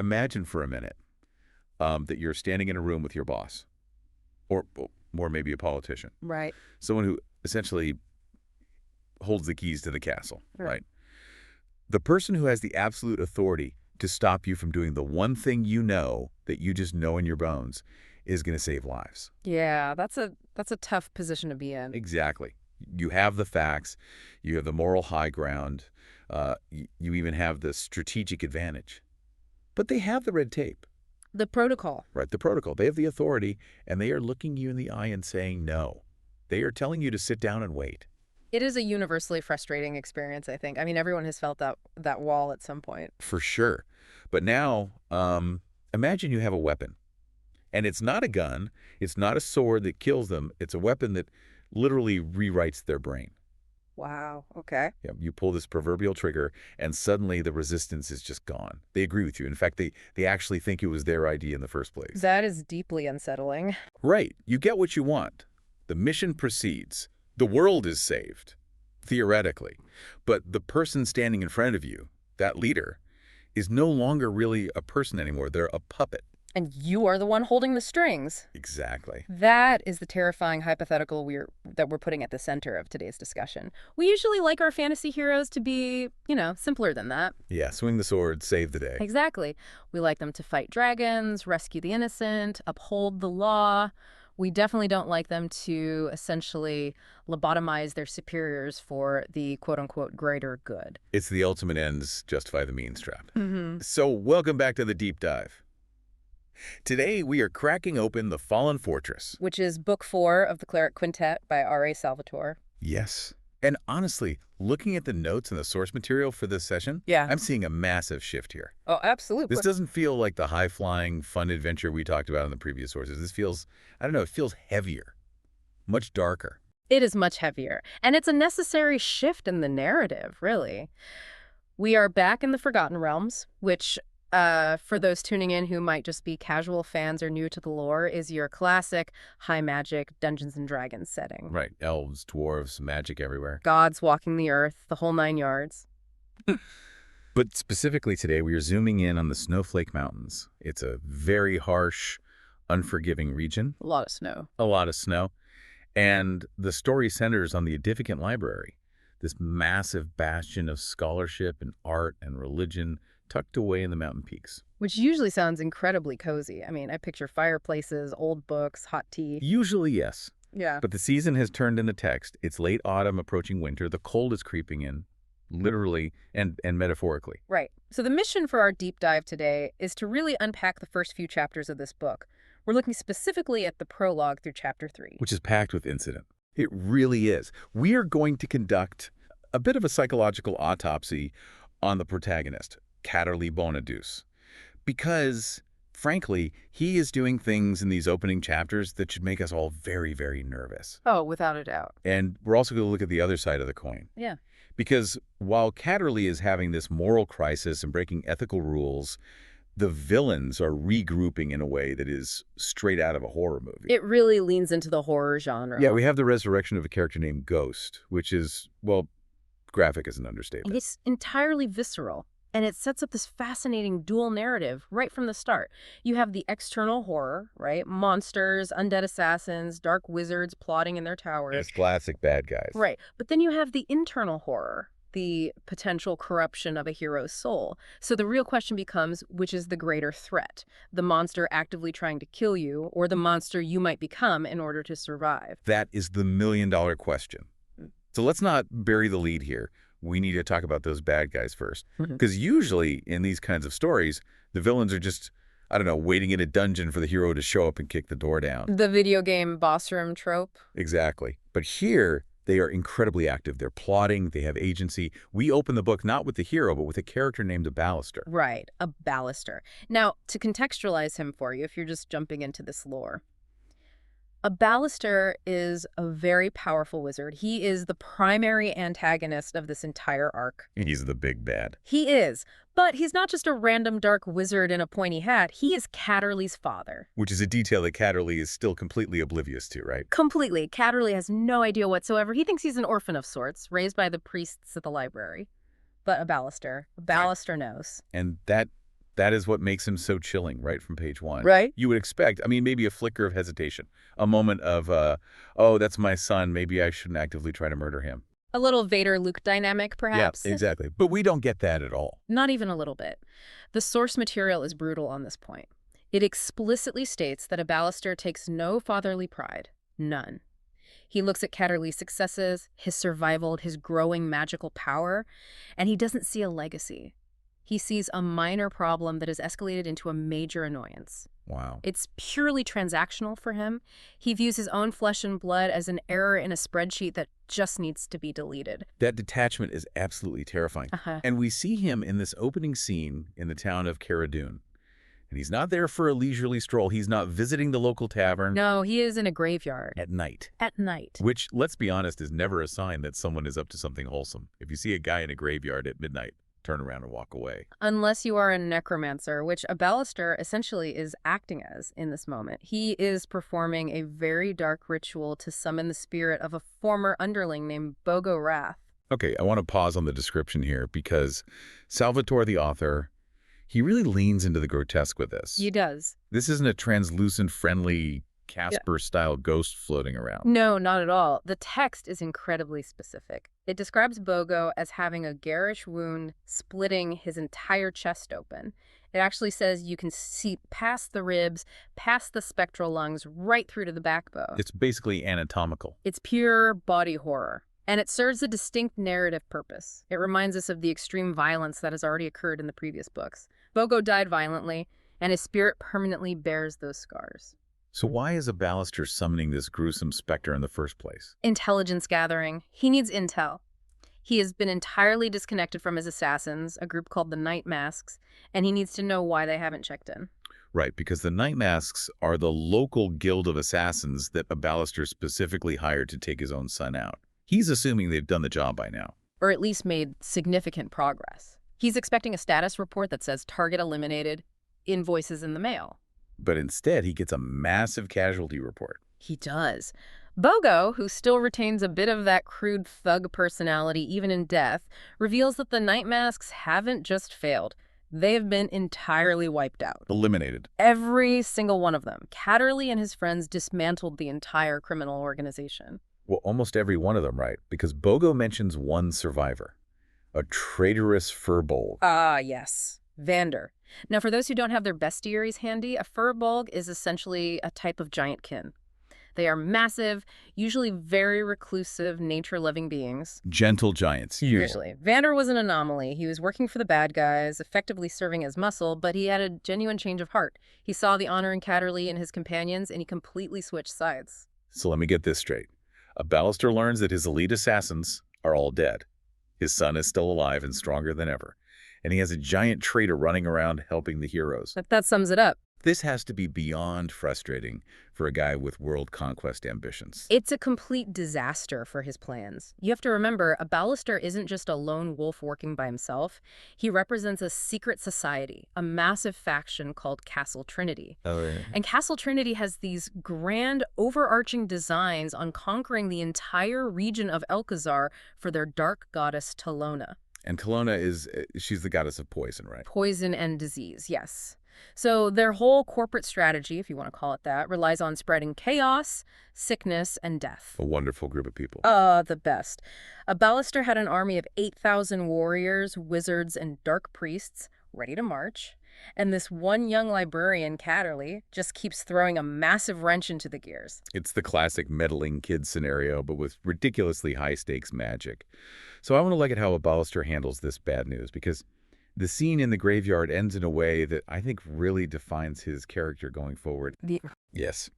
imagine for a minute that you're standing in a room with your boss, or maybe a politician. Right. Someone who essentially holds the keys to the castle, right? The person who has the absolute authority to stop you from doing the one thing you know that you just know in your bones is going to save lives. Yeah, that's a tough position to be in. Exactly. You have the facts. You have the moral high ground. You even have the strategic advantage. But they have the red tape. The protocol. Right, the protocol. They have the authority, and they are looking you in the eye and saying no. They are telling you to sit down and wait. It is a universally frustrating experience, I think. I mean, everyone has felt that wall at some point. For sure. But now, imagine you have a weapon. And it's not a gun. It's not a sword that kills them. It's a weapon that literally rewrites their brain. Wow. Okay. Yeah, you pull this proverbial trigger, and suddenly the resistance is just gone. They agree with you. In fact, they actually think it was their idea in the first place. That is deeply unsettling. Right. You get what you want. The mission proceeds. The world is saved, theoretically. But the person standing in front of you, that leader, is no longer really a person anymore. They're a puppet. And you are the one holding the strings. Exactly. That is the terrifying hypothetical that we're putting at the center of today's discussion. We usually like our fantasy heroes to be, simpler than that. Yeah, swing the sword, save the day. Exactly. We like them to fight dragons, rescue the innocent, uphold the law. We definitely don't like them to essentially lobotomize their superiors for the quote-unquote greater good. It's the ultimate ends justify the means trap. Mm-hmm. So welcome back to the deep dive. Today, we are cracking open The Fallen Fortress, which is book 4 of the Cleric Quintet by R.A. Salvatore. Yes. And honestly, looking at the notes and the source material for this session, yeah, I'm seeing a massive shift here. Oh, absolutely. This doesn't feel like the high-flying, fun adventure we talked about in the previous sources. This feels, I don't know, it feels heavier, much darker. It is much heavier. And it's a necessary shift in the narrative, really. We are back in the Forgotten Realms, which, for those tuning in who might just be casual fans or new to the lore, is your classic high magic Dungeons & Dragons setting. Right. Elves, dwarves, magic everywhere. Gods walking the earth, the whole 9 yards. But specifically today, we are zooming in on the Snowflake Mountains. It's a very harsh, unforgiving region. A lot of snow. A lot of snow. And the story centers on the Edificant Library, this massive bastion of scholarship and art and religion tucked away in the mountain peaks. Which usually sounds incredibly cozy. I mean, I picture fireplaces, old books, hot tea. Usually, yes. Yeah. But the season has turned into text. It's late autumn approaching winter. The cold is creeping in, literally and metaphorically. Right. So the mission for our deep dive today is to really unpack the first few chapters of this book. We're looking specifically at the prologue through chapter 3. Which is packed with incident. It really is. We are going to conduct a bit of a psychological autopsy on the protagonist, Cadderly Bonaduce, because, frankly, he is doing things in these opening chapters that should make us all very, very nervous. Oh, without a doubt. And we're also going to look at the other side of the coin. Yeah. Because while Cadderly is having this moral crisis and breaking ethical rules, the villains are regrouping in a way that is straight out of a horror movie. It really leans into the horror genre. Yeah, we have the resurrection of a character named Ghost, which is, well, graphic is an understatement. It's entirely visceral. And it sets up this fascinating dual narrative right from the start. You have the external horror, right? Monsters, undead assassins, dark wizards plotting in their towers. It's classic bad guys. Right. But then you have the internal horror, the potential corruption of a hero's soul. So the real question becomes, which is the greater threat? The monster actively trying to kill you, or the monster you might become in order to survive? That is the million-dollar question. So let's not bury the lead here. We need to talk about those bad guys first. Because usually in these kinds of stories, the villains are just, I don't know, waiting in a dungeon for the hero to show up and kick the door down. The video game boss room trope. Exactly. But here, they are incredibly active. They're plotting. They have agency. We open the book not with the hero, but with a character named Aballister. Right, Aballister. Now, to contextualize him for you, if you're just jumping into this lore, Aballister is a very powerful wizard. He is the primary antagonist of this entire arc. He's the big bad. He is. But he's not just a random dark wizard in a pointy hat. He is Cadderly's father. Which is a detail that Cadderly is still completely oblivious to, right? Completely. Cadderly has no idea whatsoever. He thinks he's an orphan of sorts, raised by the priests at the library. But Aballister knows. And that That is what makes him so chilling right from page 1. Right? You would expect, I mean, maybe a flicker of hesitation, a moment of, oh, that's my son, maybe I shouldn't actively try to murder him. A little Vader-Luke dynamic, perhaps? Yeah, exactly. But we don't get that at all. Not even a little bit. The source material is brutal on this point. It explicitly states that Aballister takes no fatherly pride. None. He looks at Cadderly's successes, his survival, his growing magical power, and he doesn't see a legacy. He sees a minor problem that has escalated into a major annoyance. Wow. It's purely transactional for him. He views his own flesh and blood as an error in a spreadsheet that just needs to be deleted. That detachment is absolutely terrifying. And we see him in this opening scene in the town of Caradune. And he's not there for a leisurely stroll. He's not visiting the local tavern. No, he is in a graveyard. At night. At night. Which, let's be honest, is never a sign that someone is up to something wholesome. If you see a guy in a graveyard at midnight, turn around and walk away. Unless you are a necromancer, which Aballister essentially is acting as in this moment. He is performing a very dark ritual to summon the spirit of a former underling named Bogo Wrath. Okay, I want to pause on the description here because Salvatore, the author, he really leans into the grotesque with this. He does. This isn't a translucent, friendly Casper-style ghost floating around. No, not at all. The text is incredibly specific. It describes Bogo as having a garish wound splitting his entire chest open. It actually says you can see past the ribs, past the spectral lungs, right through to the backbone. It's basically anatomical. It's pure body horror. And it serves a distinct narrative purpose. It reminds us of the extreme violence that has already occurred in the previous books. Bogo died violently, and his spirit permanently bears those scars. So why is Aballister summoning this gruesome specter in the first place? Intelligence gathering. He needs intel. He has been entirely disconnected from his assassins, a group called the Night Masks, and he needs to know why they haven't checked in. Right, because the Night Masks are the local guild of assassins that Aballister specifically hired to take his own son out. He's assuming they've done the job by now. Or at least made significant progress. He's expecting a status report that says target eliminated, invoices in the mail. But instead, he gets a massive casualty report. He does. Bogo, who still retains a bit of that crude thug personality even in death, reveals that the Night Masks haven't just failed. They have been entirely wiped out. Eliminated. Every single one of them. Cadderly and his friends dismantled the entire criminal organization. Well, almost every one of them, right? Because Bogo mentions one survivor. A traitorous furbolg. Ah, yes. Vander. Now, for those who don't have their bestiaries handy, a furbolg is essentially a type of giant kin. They are massive, usually very reclusive, nature-loving beings. Gentle giants. Usually. Vander was an anomaly. He was working for the bad guys, effectively serving as muscle, but he had a genuine change of heart. He saw the honor in Cadderly and his companions, and he completely switched sides. So let me get this straight. Aballister learns that his elite assassins are all dead. His son is still alive and stronger than ever. And he has a giant traitor running around helping the heroes. That sums it up. This has to be beyond frustrating for a guy with world conquest ambitions. It's a complete disaster for his plans. You have to remember, Aballister isn't just a lone wolf working by himself. He represents a secret society, a massive faction called Castle Trinity. Oh, yeah. And Castle Trinity has these grand, overarching designs on conquering the entire region of Elkazar for their dark goddess Talona. And Talona she's the goddess of poison, right? Poison and disease, yes. So their whole corporate strategy, if you want to call it that, relies on spreading chaos, sickness, and death. A wonderful group of people. The best. Aballister had an army of 8,000 warriors, wizards, and dark priests ready to march. And this one young librarian, Cadderly, just keeps throwing a massive wrench into the gears. It's the classic meddling kid scenario, but with ridiculously high-stakes magic. So I want to look at how Aballister handles this bad news, because the scene in the graveyard ends in a way that I think really defines his character going forward. Yes.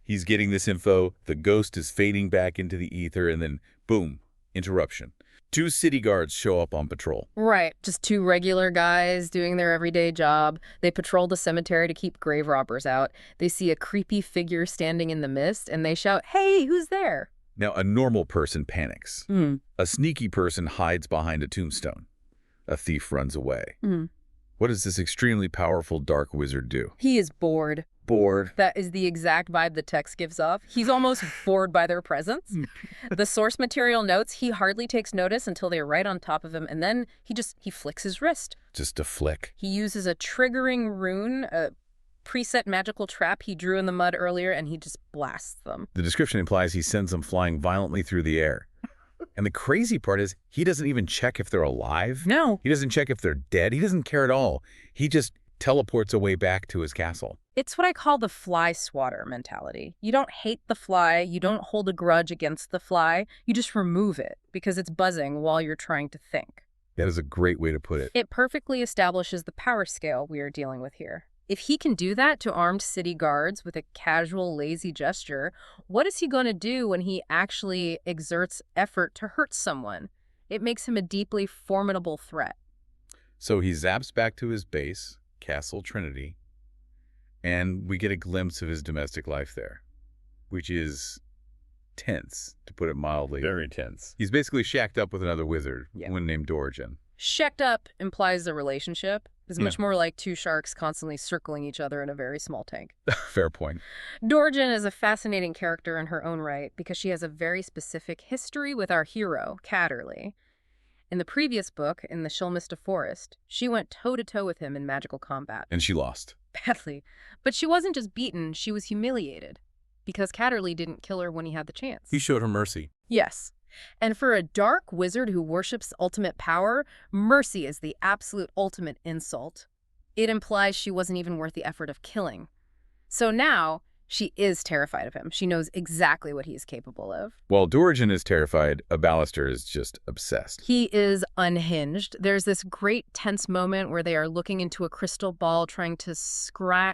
He's getting this info, the ghost is fading back into the ether, and then, boom, interruption. 2 city guards show up on patrol. Right, just 2 regular guys doing their everyday job. They patrol the cemetery to keep grave robbers out. They see a creepy figure standing in the mist, and they shout, "Hey, who's there?" Now, a normal person panics. A sneaky person hides behind a tombstone. A thief runs away. What does this extremely powerful dark wizard do? He is bored. bored. That is the exact vibe the text gives off. He's almost bored by their presence. The source material notes he hardly takes notice until they're right on top of him, and then he flicks his wrist. Just a flick. He uses a triggering rune, a preset magical trap he drew in the mud earlier, and he just blasts them. The description implies he sends them flying violently through the air. And the crazy part is he doesn't even check if they're alive. No. He doesn't check if they're dead. He doesn't care at all. He just teleports away back to his castle. It's what I call the fly swatter mentality. You don't hate the fly, you don't hold a grudge against the fly, you just remove it because it's buzzing while you're trying to think. That is a great way to put it. It perfectly establishes the power scale we are dealing with here. If he can do that to armed city guards with a casual, lazy gesture, what is he going to do when he actually exerts effort to hurt someone? It makes him a deeply formidable threat. So he zaps back to his base, Castle Trinity, and we get a glimpse of his domestic life there, which is tense, to put it mildly. Very tense. He's basically shacked up with another wizard, Yeah. one named Dorigen. Shacked up implies a relationship. It's Yeah. much more like two sharks constantly circling each other in a very small tank. Fair point. Dorigen is a fascinating character in her own right because she has a very specific history with our hero, Cadderly. In the previous book, in the Shilmista Forest, she went toe-to-toe with him in magical combat. And she lost. Badly. But she wasn't just beaten, she was humiliated. Because Cadderly didn't kill her when he had the chance. He showed her mercy. Yes. And for a dark wizard who worships ultimate power, mercy is the absolute ultimate insult. It implies she wasn't even worth the effort of killing. So now, she is terrified of him. She knows exactly what he is capable of. While Dorigen is terrified, Aballister is just obsessed. He is unhinged. There's this great tense moment where they are looking into a crystal ball trying to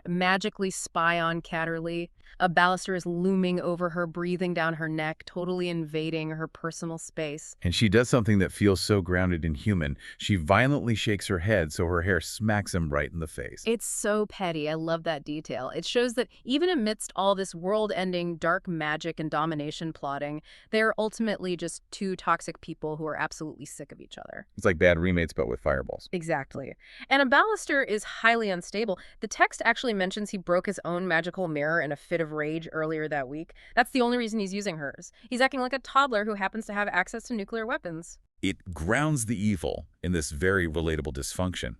magically spy on Cadderly. Aballister is looming over her, breathing down her neck, totally invading her personal space. And she does something that feels so grounded and human. She violently shakes her head so her hair smacks him right in the face. It's so petty. I love that detail. It shows that even amidst all this world-ending dark magic and domination plotting, they are ultimately just two toxic people who are absolutely sick of each other. It's like bad roommates, but with fireballs. Exactly. And Aballister is highly unstable. The text actually mentions he broke his own magical mirror in a fit of rage earlier that week. That's the only reason he's using hers. He's acting like a toddler who happens to have access to nuclear weapons. It grounds the evil in this very relatable dysfunction.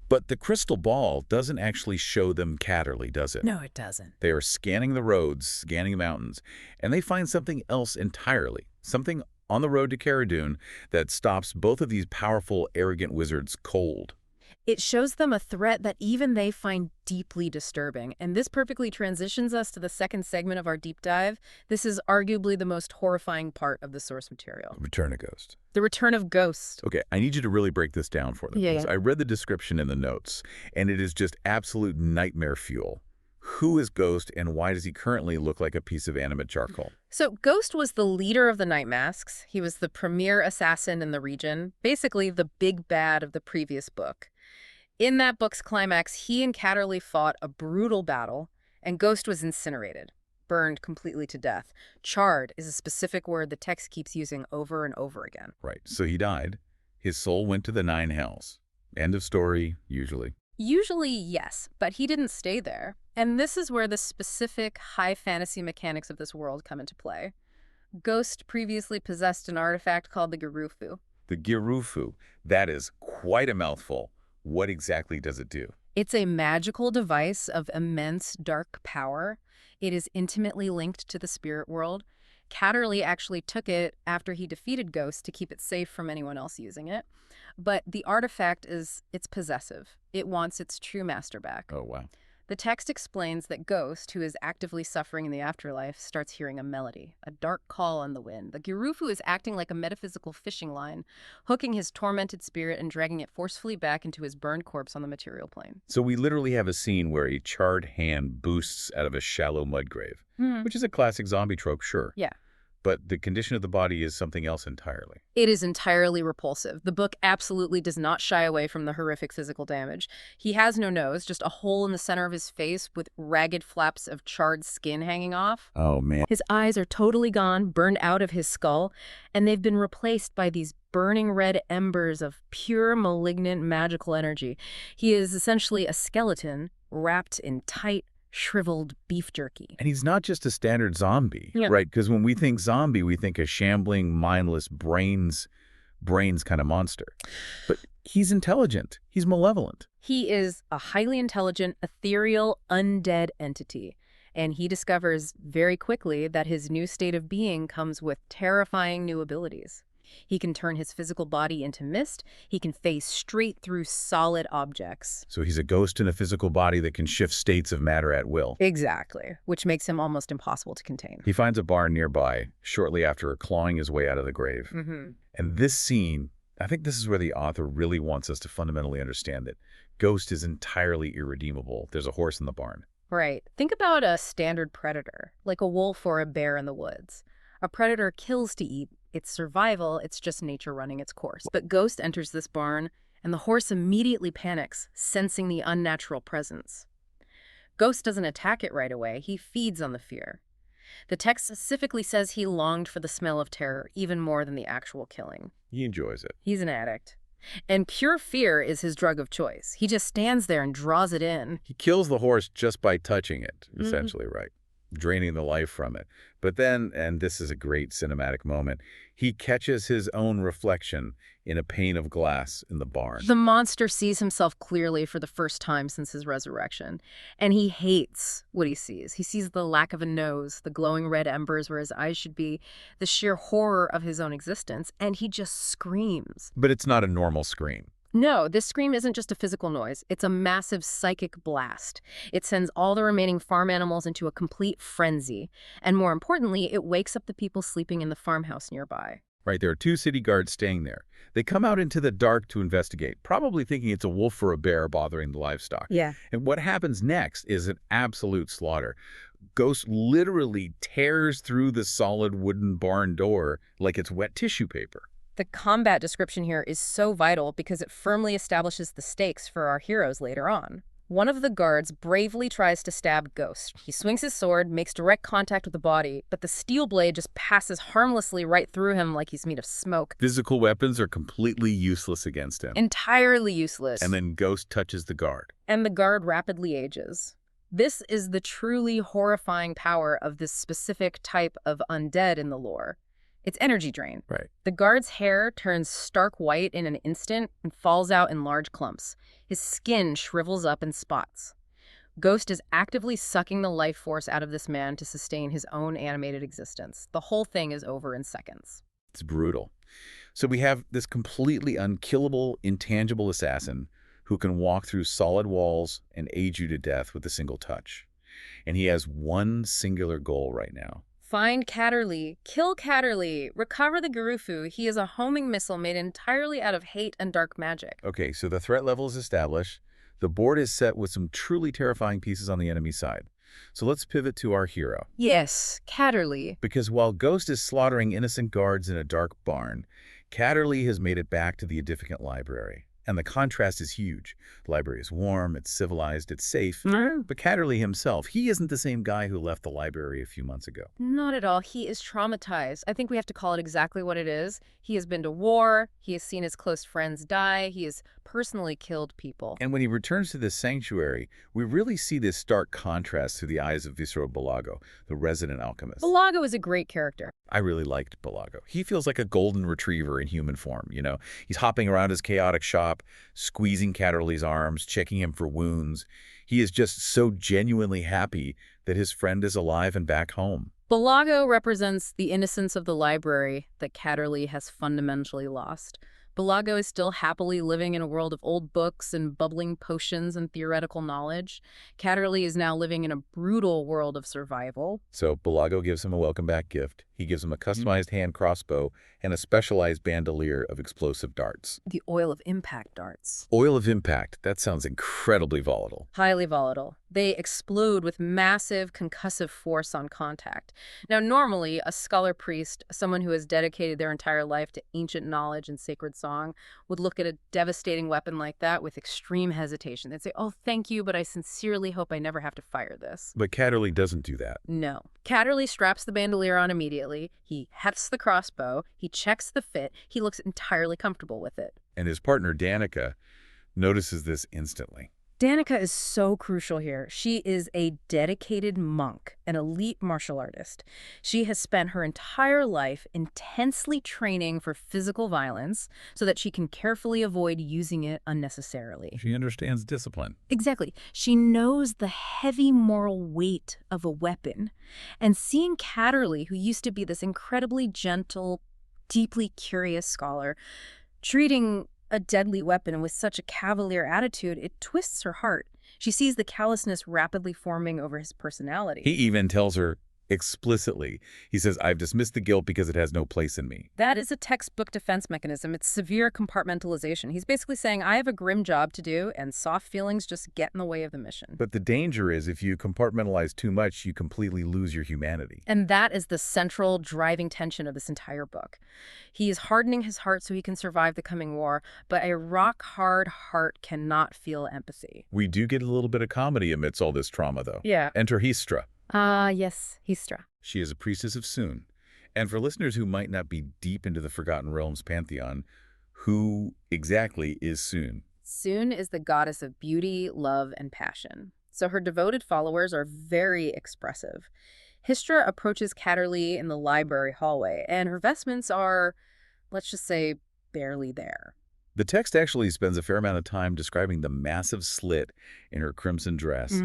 But the crystal ball doesn't actually show them Cadderly, does it? No, it doesn't. They are scanning the roads, scanning the mountains, and they find something else entirely. Something on the road to Cara Dune that stops both of these powerful, arrogant wizards cold. It shows them a threat that even they find deeply disturbing. And this perfectly transitions us to the second segment of our deep dive. This is arguably the most horrifying part of the source material. Return of Ghost. The return of Ghost. Okay, I need you to really break this down for them. Yeah, because yeah. I read the description in the notes, and it is just absolute nightmare fuel. Who is Ghost, and why does he currently look like a piece of animate charcoal? So Ghost was the leader of the Night Masks. He was the premier assassin in the region, basically the big bad of the previous book. In that book's climax, he and Cadderly fought a brutal battle, and Ghost was incinerated, burned completely to death. Charred is a specific word the text keeps using over and over again. Right, so he died. His soul went to the 9 hells. End of story, usually. Usually, yes, but he didn't stay there. And this is where the specific high fantasy mechanics of this world come into play. Ghost previously possessed an artifact called the Girufu. The Girufu, that is quite a mouthful. What exactly does it do? It's a magical device of immense dark power. It is intimately linked to the spirit world. Cadderly actually took it after he defeated Ghost to keep it safe from anyone else using it. But the artifact it's possessive. It wants its true master back. Oh, wow. The text explains that Ghost, who is actively suffering in the afterlife, starts hearing a melody, a dark call on the wind. The Girufu is acting like a metaphysical fishing line, hooking his tormented spirit and dragging it forcefully back into his burned corpse on the material plane. So we literally have a scene where a charred hand boosts out of a shallow mud grave, which is a classic zombie trope, sure. Yeah. But the condition of the body is something else entirely. It is entirely repulsive. The book absolutely does not shy away from the horrific physical damage. He has no nose, just a hole in the center of his face with ragged flaps of charred skin hanging off. Oh, man. His eyes are totally gone, burned out of his skull, and they've been replaced by these burning red embers of pure malignant magical energy. He is essentially a skeleton wrapped in tight, shriveled beef jerky. And he's not just a standard zombie, Yeah. right? Because when we think zombie, we think a shambling, mindless, brains kind of monster. But he's intelligent. He's malevolent. He is a highly intelligent, ethereal, undead entity. And he discovers very quickly that his new state of being comes with terrifying new abilities. He can turn his physical body into mist. He can phase straight through solid objects. So he's a ghost in a physical body that can shift states of matter at will. Exactly, which makes him almost impossible to contain. He finds a barn nearby shortly after clawing his way out of the grave. And this scene, I think this is where the author really wants us to fundamentally understand that Ghost is entirely irredeemable. There's a horse in the barn. Right. Think about a standard predator, like a wolf or a bear in the woods. A predator kills to eat. It's survival. It's just nature running its course. But Ghost enters this barn, and the horse immediately panics, sensing the unnatural presence. Ghost doesn't attack it right away. He feeds on the fear. The text specifically says he longed for the smell of terror even more than the actual killing. He enjoys it. He's an addict. And pure fear is his drug of choice. He just stands there and draws it in. He kills the horse just by touching it, essentially, right? Draining the life from it. But then, and this is a great cinematic moment, he catches his own reflection in a pane of glass in the barn. The monster sees himself clearly for the first time since his resurrection, and he hates what he sees. He sees the lack of a nose, the glowing red embers where his eyes should be, the sheer horror of his own existence, and he just screams. But it's not a normal scream. No, this scream isn't just a physical noise. It's a massive psychic blast. It sends all the remaining farm animals into a complete frenzy. And more importantly, it wakes up the people sleeping in the farmhouse nearby. Right, there are 2 city guards staying there. They come out into the dark to investigate, probably thinking it's a wolf or a bear bothering the livestock. Yeah. And what happens next is an absolute slaughter. Ghost literally tears through the solid wooden barn door like it's wet tissue paper. The combat description here is so vital because it firmly establishes the stakes for our heroes later on. One of the guards bravely tries to stab Ghost. He swings his sword, makes direct contact with the body, but the steel blade just passes harmlessly right through him like he's made of smoke. Physical weapons are completely useless against him. Entirely useless. And then Ghost touches the guard. And the guard rapidly ages. This is the truly horrifying power of this specific type of undead in the lore. It's energy drain. Right. The guard's hair turns stark white in an instant and falls out in large clumps. His skin shrivels up in spots. Ghost is actively sucking the life force out of this man to sustain his own animated existence. The whole thing is over in seconds. It's brutal. So we have this completely unkillable, intangible assassin who can walk through solid walls and age you to death with a single touch. And he has one singular goal right now. Find Cadderly, kill Cadderly, recover the Garufu. He is a homing missile made entirely out of hate and dark magic. Okay, so the threat level is established. The board is set with some truly terrifying pieces on the enemy side. So let's pivot to our hero. Yes, Cadderly. Because while Ghost is slaughtering innocent guards in a dark barn, Cadderly has made it back to the Edificant Library. And the contrast is huge. The library is warm, it's civilized, it's safe. But Cadderly himself, he isn't the same guy who left the library a few months ago. Not at all. He is traumatized. I think we have to call it exactly what it is. He has been to war. He has seen his close friends die. He has personally killed people. And when he returns to this sanctuary, we really see this stark contrast through the eyes of Viscero Balago, the resident alchemist. Balago is a great character. I really liked Balago. He feels like a golden retriever in human form, you know. He's hopping around his chaotic shop, squeezing Cadderly's arms, checking him for wounds. He is just so genuinely happy that his friend is alive and back home. Balago represents the innocence of the library that Cadderly has fundamentally lost. Balago is still happily living in a world of old books and bubbling potions and theoretical knowledge. Cadderly is now living in a brutal world of survival. So Balago gives him a welcome back gift. He gives him a customized hand crossbow and a specialized bandolier of explosive darts. The oil of impact darts. Oil of impact, that sounds incredibly volatile. Highly volatile. They explode with massive concussive force on contact. Now, normally, a scholar priest, someone who has dedicated their entire life to ancient knowledge and sacred song, would look at a devastating weapon like that with extreme hesitation. They'd say, "Oh, thank you, but I sincerely hope I never have to fire this." But Cadderly doesn't do that. No. Cadderly straps the bandolier on immediately. He hefts the crossbow. He checks the fit. He looks entirely comfortable with it. And his partner, Danica, notices this instantly. Danica is so crucial here. She is a dedicated monk, an elite martial artist. She has spent her entire life intensely training for physical violence so that she can carefully avoid using it unnecessarily. She understands discipline. Exactly. She knows the heavy moral weight of a weapon. And seeing Cadderly, who used to be this incredibly gentle, deeply curious scholar, treating a deadly weapon with such a cavalier attitude, it twists her heart. She sees the callousness rapidly forming over his personality. He even tells her explicitly. He says, I've dismissed the guilt because it has no place in me. That is a textbook defense mechanism. It's severe compartmentalization. He's basically saying, I have a grim job to do, and soft feelings just get in the way of the mission. But the danger is if you compartmentalize too much, you completely lose your humanity. And that is the central driving tension of this entire book. He is hardening his heart so he can survive the coming war, but a rock-hard heart cannot feel empathy. We do get a little bit of comedy amidst all this trauma, though. Yeah. Enter Histra. Yes, Histra. She is a priestess of Sun. And for listeners who might not be deep into the Forgotten Realms pantheon, who exactly is Sun? Sun is the goddess of beauty, love, and passion. So her devoted followers are very expressive. Histra approaches Cadderly in the library hallway, and her vestments are, let's just say, barely there. The text actually spends a fair amount of time describing the massive slit in her crimson dress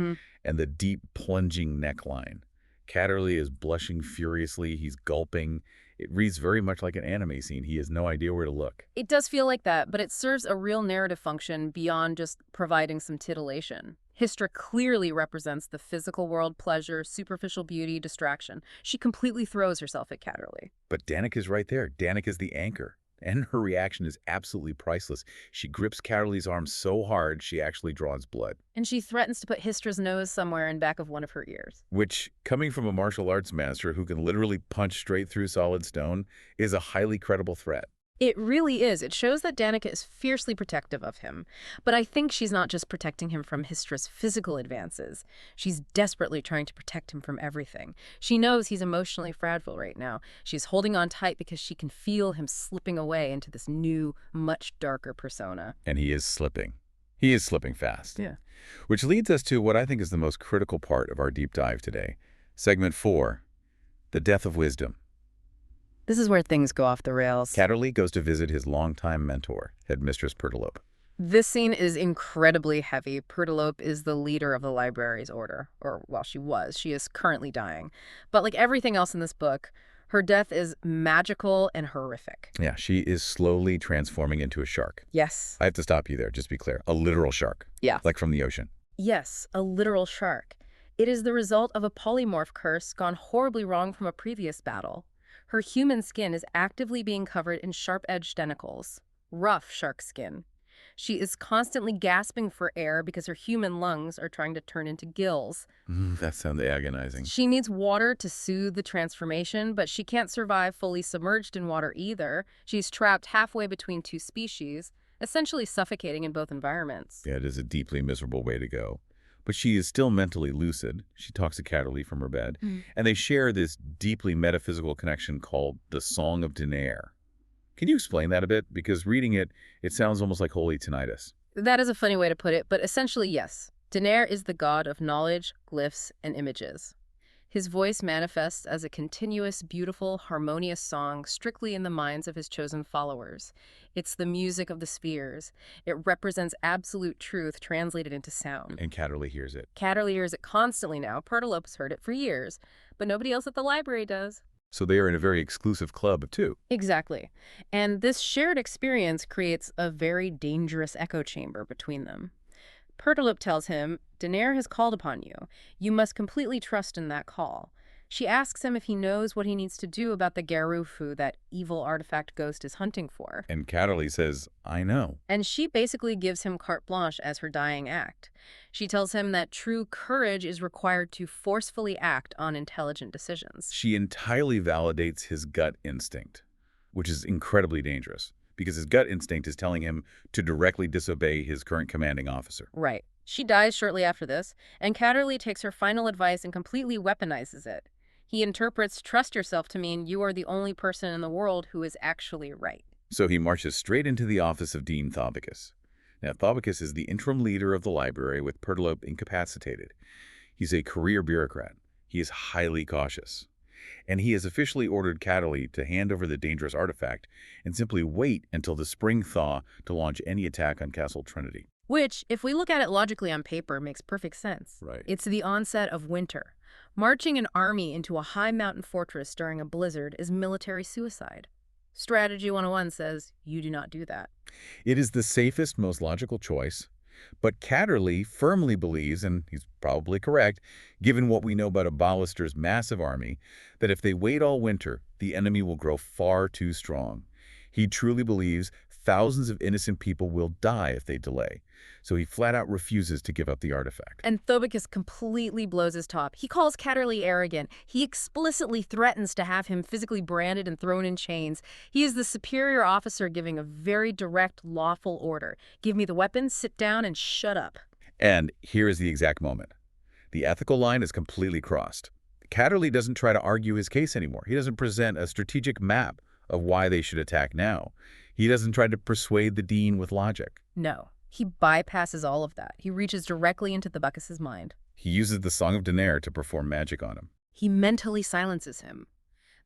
and the deep plunging neckline. Cadderly is blushing furiously. He's gulping. It reads very much like an anime scene. He has no idea where to look. It does feel like that, but it serves a real narrative function beyond just providing some titillation. Histra clearly represents the physical world, pleasure, superficial beauty, distraction. She completely throws herself at Cadderly. But Danik is right there. Danik is the anchor. And her reaction is absolutely priceless. She grips Cadderly's arm so hard, she actually draws blood. And she threatens to put Histra's nose somewhere in back of one of her ears. Which, coming from a martial arts master who can literally punch straight through solid stone, is a highly credible threat. It really is. It shows that Danica is fiercely protective of him. But I think she's not just protecting him from Histra's physical advances. She's desperately trying to protect him from everything. She knows he's emotionally fragile right now. She's holding on tight because she can feel him slipping away into this new, much darker persona. And he is slipping. He is slipping fast. Yeah. Which leads us to what I think is the most critical part of our deep dive today. Segment 4, the death of wisdom. This is where things go off the rails. Cadderly goes to visit his longtime mentor, Headmistress Pertolope. This scene is incredibly heavy. Pertolope is the leader of the library's order. Or, well, she was. She is currently dying. But like everything else in this book, her death is magical and horrific. Yeah, she is slowly transforming into a shark. Yes. I have to stop you there, just be clear. A literal shark. Yeah. Like from the ocean. Yes, a literal shark. It is the result of a polymorph curse gone horribly wrong from a previous battle. Her human skin is actively being covered in sharp-edged tentacles, rough shark skin. She is constantly gasping for air because her human lungs are trying to turn into gills. That sounds agonizing. She needs water to soothe the transformation, but she can't survive fully submerged in water either. She's trapped halfway between two species, essentially suffocating in both environments. Yeah, it is a deeply miserable way to go. But she is still mentally lucid. She talks to Cadderly from her bed. And they share this deeply metaphysical connection called the Song of Denair. Can you explain that a bit? Because reading it, it sounds almost like holy tinnitus. That is a funny way to put it, but essentially, yes. Denair is the god of knowledge, glyphs, and images. His voice manifests as a continuous, beautiful, harmonious song strictly in the minds of his chosen followers. It's the music of the spheres. It represents absolute truth translated into sound. And Cadderly hears it. Cadderly hears it constantly now. Pertolope's heard it for years, but nobody else at the library does. So they are in a very exclusive club of two. Exactly. And this shared experience creates a very dangerous echo chamber between them. Pertolope tells him, Denair has called upon you. You must completely trust in that call. She asks him if he knows what he needs to do about the Garufu that evil artifact ghost is hunting for. And Cadderly says, I know. And she basically gives him carte blanche as her dying act. She tells him that true courage is required to forcefully act on intelligent decisions. She entirely validates his gut instinct, which is incredibly dangerous, because his gut instinct is telling him to directly disobey his current commanding officer. Right. She dies shortly after this, and Cadderly takes her final advice and completely weaponizes it. He interprets trust yourself to mean you are the only person in the world who is actually right. So he marches straight into the office of Dean Thobicus. Now, Thobicus is the interim leader of the library with Pertolope incapacitated. He's a career bureaucrat. He is highly cautious. And he has officially ordered Cadderly to hand over the dangerous artifact and simply wait until the spring thaw to launch any attack on Castle Trinity. Which, if we look at it logically on paper, makes perfect sense. Right. It's the onset of winter. Marching an army into a high mountain fortress during a blizzard is military suicide. Strategy 101 says you do not do that. It is the safest, most logical choice. But Cadderly firmly believes, and he's probably correct, given what we know about Aballister's massive army, that if they wait all winter, the enemy will grow far too strong. He truly believes thousands of innocent people will die if they delay, so he flat out refuses to give up the artifact. And Thobicus completely blows his top. He calls Cadderly arrogant. He explicitly threatens to have him physically branded and thrown in chains. He is the superior officer giving a very direct, lawful order. Give me the weapons, sit down, and shut up. And here is the exact moment. The ethical line is completely crossed. Cadderly doesn't try to argue his case anymore. He doesn't present a strategic map of why they should attack now. He doesn't try to persuade the dean with logic. No. He bypasses all of that. He reaches directly into Thobicus's mind. He uses the Song of Daenerys to perform magic on him. He mentally silences him.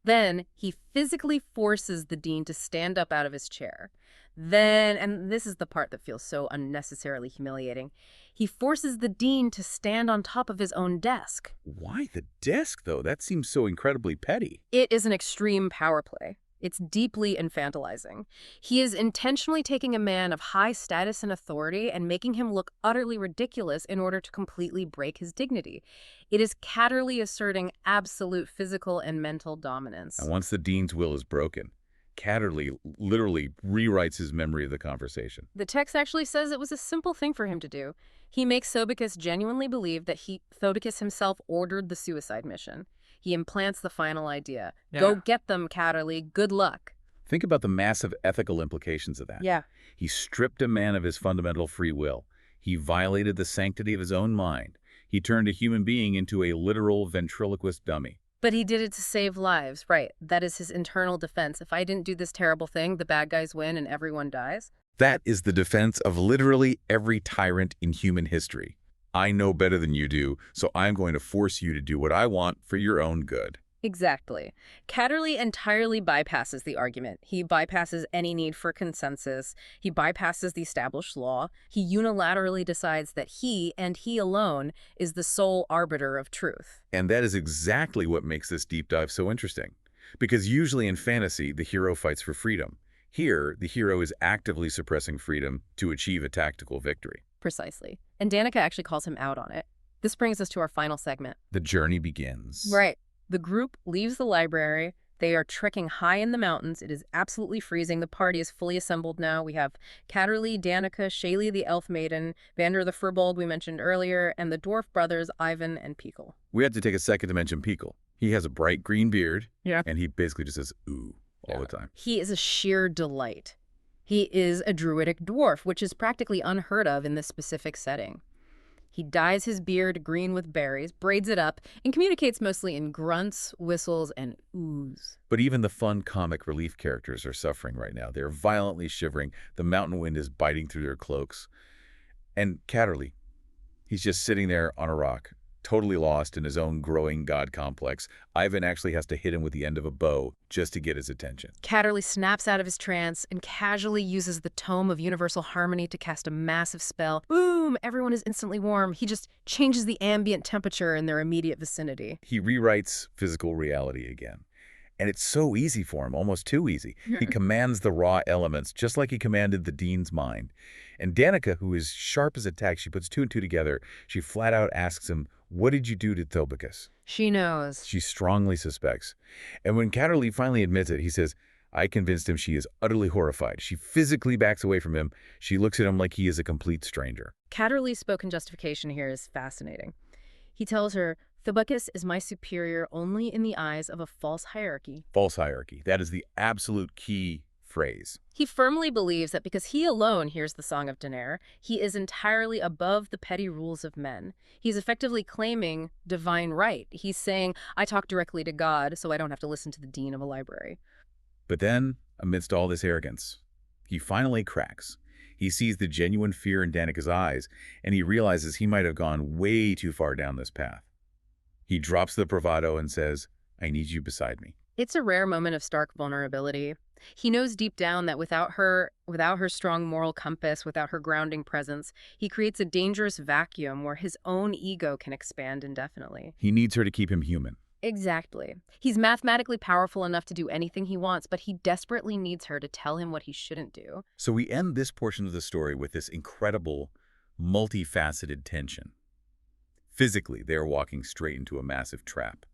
Then he physically forces the dean to stand up out of his chair. Then, and this is the part that feels so unnecessarily humiliating, he forces the dean to stand on top of his own desk. Why the desk, though? That seems so incredibly petty. It is an extreme power play. It's deeply infantilizing. He is intentionally taking a man of high status and authority and making him look utterly ridiculous in order to completely break his dignity. It is Cadderly asserting absolute physical and mental dominance. And once the dean's will is broken, Cadderly literally rewrites his memory of the conversation. The text actually says it was a simple thing for him to do. He makes Thobicus genuinely believe that Thobicus himself ordered the suicide mission. He implants the final idea. Yeah. Go get them, Cadderly. Good luck. Think about the massive ethical implications of that. Yeah. He stripped a man of his fundamental free will. He violated the sanctity of his own mind. He turned a human being into a literal ventriloquist dummy. But he did it to save lives, right? That is his internal defense. If I didn't do this terrible thing, the bad guys win and everyone dies. That is the defense of literally every tyrant in human history. I know better than you do, so I'm going to force you to do what I want for your own good. Exactly. Cadderly entirely bypasses the argument. He bypasses any need for consensus. He bypasses the established law. He unilaterally decides that he, and he alone, is the sole arbiter of truth. And that is exactly what makes this deep dive so interesting. Because usually in fantasy, the hero fights for freedom. Here, the hero is actively suppressing freedom to achieve a tactical victory. Precisely. And Danica actually calls him out on it. This brings us to our final segment. The journey begins. Right. The group leaves the library. They are trekking high in the mountains. It is absolutely freezing. The party is fully assembled now. We have Cadderly, Danica, Shaylee the Elf Maiden, Vander the Furbolg we mentioned earlier, and the dwarf brothers Ivan and Pikul. We had to take a second to mention Pikul. He has a bright green beard, yeah, and he basically just says, ooh, all the time. He is a sheer delight. He is a druidic dwarf, which is practically unheard of in this specific setting. He dyes his beard green with berries, braids it up, and communicates mostly in grunts, whistles, and oohs. But even the fun comic relief characters are suffering right now. They're violently shivering. The mountain wind is biting through their cloaks. And Cadderly, he's just sitting there on a rock, totally lost in his own growing god complex. Ivan actually has to hit him with the end of a bow just to get his attention. Cadderly snaps out of his trance and casually uses the Tome of Universal Harmony to cast a massive spell. Boom! Everyone is instantly warm. He just changes the ambient temperature in their immediate vicinity. He rewrites physical reality again. And it's so easy for him, almost too easy. He commands the raw elements, just like he commanded the dean's mind. And Danica, who is sharp as a tack, she puts two and two together. She flat out asks him, what did you do to Thobicus? She knows. She strongly suspects. And when Cadderly finally admits it, he says, I convinced him she is utterly horrified. She physically backs away from him. She looks at him like he is a complete stranger. Cadderly's spoken justification here is fascinating. He tells her, Thobicus is my superior only in the eyes of a false hierarchy. False hierarchy. That is the absolute key phrase. He firmly believes that because he alone hears the Song of Daenerys, he is entirely above the petty rules of men. He's effectively claiming divine right. He's saying, I talk directly to God, so I don't have to listen to the dean of a library. But then, amidst all this arrogance, he finally cracks. He sees the genuine fear in Danica's eyes, and he realizes he might have gone way too far down this path. He drops the bravado and says, "I need you beside me." It's a rare moment of stark vulnerability. He knows deep down that without her strong moral compass, without her grounding presence, he creates a dangerous vacuum where his own ego can expand indefinitely. He needs her to keep him human. Exactly. He's mathematically powerful enough to do anything he wants, but he desperately needs her to tell him what he shouldn't do. So we end this portion of the story with this incredible, multifaceted tension. Physically, they are walking straight into a massive trap.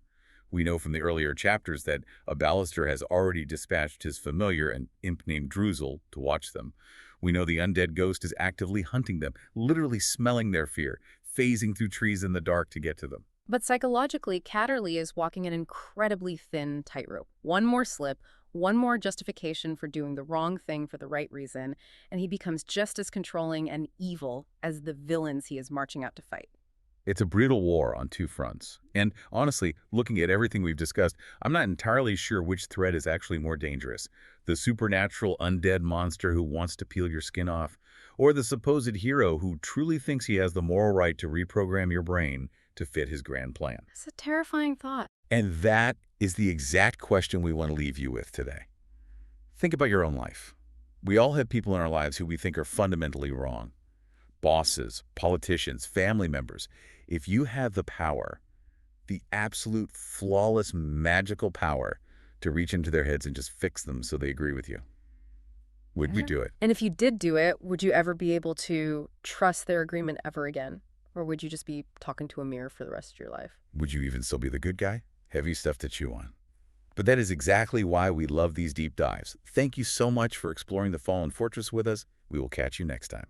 We know from the earlier chapters that Aballister has already dispatched his familiar, an imp named Druzel, to watch them. We know the undead ghost is actively hunting them, literally smelling their fear, phasing through trees in the dark to get to them. But psychologically, Cadderly is walking an incredibly thin tightrope. One more slip, one more justification for doing the wrong thing for the right reason, and he becomes just as controlling and evil as the villains he is marching out to fight. It's a brutal war on two fronts. And honestly, looking at everything we've discussed, I'm not entirely sure which threat is actually more dangerous. The supernatural undead monster who wants to peel your skin off, or the supposed hero who truly thinks he has the moral right to reprogram your brain to fit his grand plan. It's a terrifying thought. And that is the exact question we want to leave you with today. Think about your own life. We all have people in our lives who we think are fundamentally wrong. Bosses, politicians, family members. If you have the power, the absolute flawless magical power to reach into their heads and just fix them so they agree with you, would we do it? And if you did do it, would you ever be able to trust their agreement ever again? Or would you just be talking to a mirror for the rest of your life? Would you even still be the good guy? Heavy stuff to chew on. But that is exactly why we love these deep dives. Thank you so much for exploring the Fallen Fortress with us. We will catch you next time.